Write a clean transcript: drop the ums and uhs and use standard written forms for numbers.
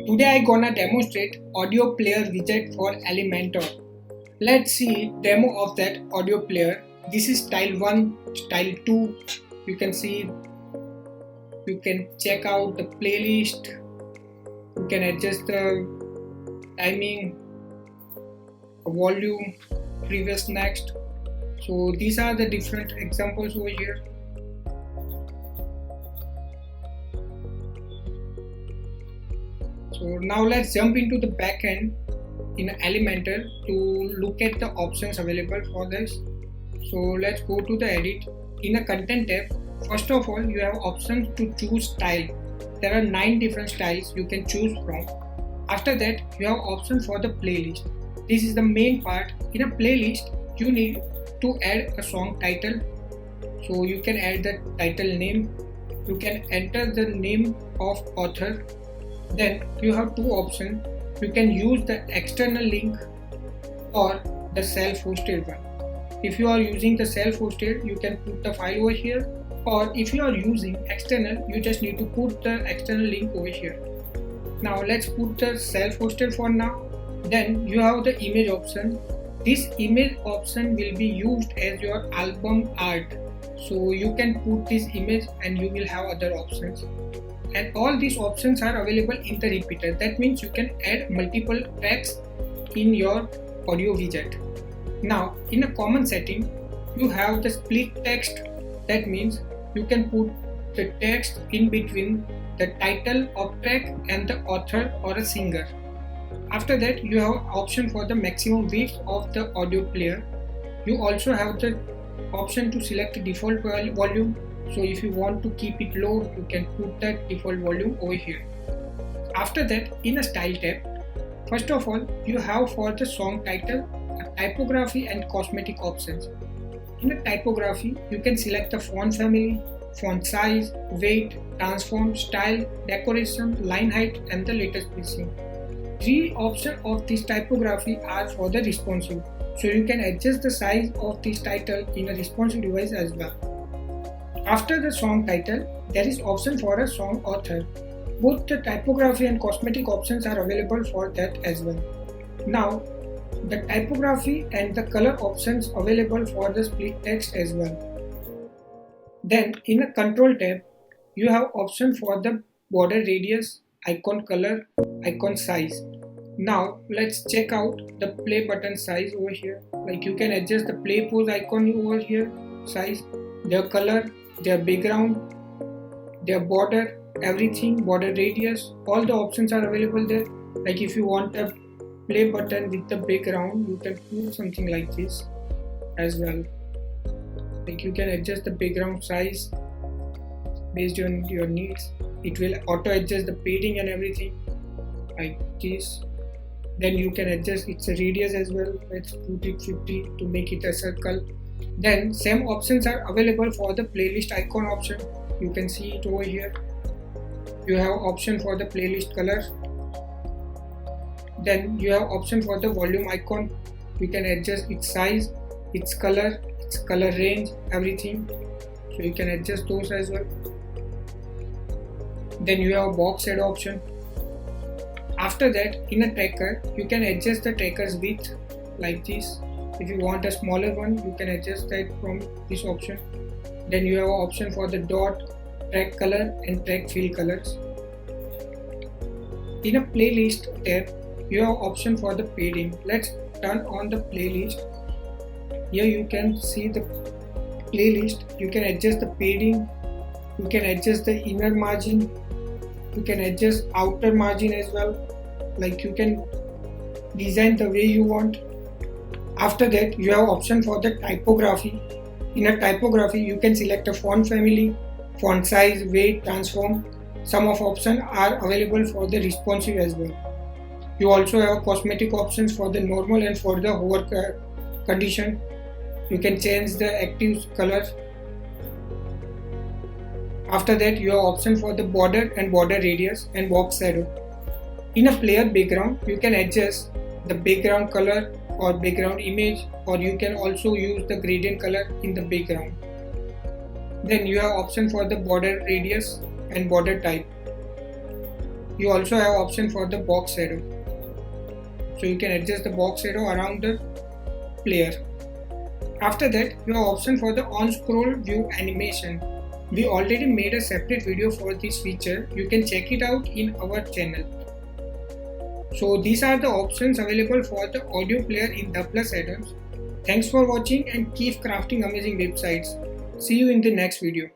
Today I gonna demonstrate audio player widget for Elementor. Let's see demo of that audio player. This is style 1, style 2. You can see, you can check out the playlist. You can adjust the timing, volume, previous, next. So these are the different examples over here. So now let's jump into the backend in Elementor to look at the options available for this. So let's go to the edit. In a content tab, first of all you have options to choose style. There are 9 different styles you can choose from. After that you have option for the playlist. This is the main part. In a playlist you need to add a song title. So you can add the title name. You can enter the name of author. Then you have 2 options. You can use the external link or the self-hosted one. If you are using the self-hosted, you can put the file over here, or if you are using external, you just need to put the external link over here. Now let's put the self-hosted for now. Then you have the image option. This image option will be used as your album art. So you can put this image and you will have other options. And all these options are available in the repeater. That means you can add multiple tracks in your audio widget. Now in a common setting you have the split text. That means you can put the text in between the title of track and the author or a singer. After that you have option for the maximum width of the audio player. You also have the option to select default volume. So if you want to keep it low, you can put that default volume over here. After that, in a style tab, first of all, you have for the song title, typography and cosmetic options. In a typography, you can select the font family, font size, weight, transform, style, decoration, line height and the latest spacing. 3 options of this typography are for the responsive. So you can adjust the size of this title in a responsive device as well. After the song title, there is option for a song author. Both the typography and cosmetic options are available for that as well. Now, the typography and the color options available for the split text as well. Then, in a control tab, you have option for the border radius, icon color, icon size. Now, let's check out the play button size over here. Like you can adjust the play pose icon over here, size, their color, their background, their border, everything, border radius, all the options are available there. Like if you want a play button with the background, you can do something like this as well. Like you can adjust the background size based on your needs. It will auto adjust the padding and everything like this. Then you can adjust its radius as well. Let's put it 50 to make it a circle. Then same options are available for the playlist icon option. You can see it over here. You have option for the playlist color. Then you have option for the volume icon. You can adjust its size, its color range, everything. So you can adjust those as well. Then you have box add option. After that, in a tracker, you can adjust the tracker's width like this. If you want a smaller one, you can adjust that from this option. Then you have an option for the dot, track color and track fill colors. In a playlist tab, you have option for the padding. Let's turn on the playlist. Here you can see the playlist. You can adjust the padding. You can adjust the inner margin. You can adjust outer margin as well. Like you can design the way you want. After that, you have option for the typography. In a typography, you can select a font family, font size, weight, transform. Some of options are available for the responsive as well. You also have cosmetic options for the normal and for the hover condition. You can change the active color. After that, you have option for the border and border radius and box shadow. In a player background, you can adjust the background color or background image, or you can also use the gradient color in the background. Then you have option for the border radius and border type. You also have option for the box shadow. So you can adjust the box shadow around the player. After that, you have option for the on-scroll view animation. We already made a separate video for this feature. You can check it out in our channel. So these are the options available for the audio player in the Plus add-ons. Thanks for watching and keep crafting amazing websites. See you in the next video.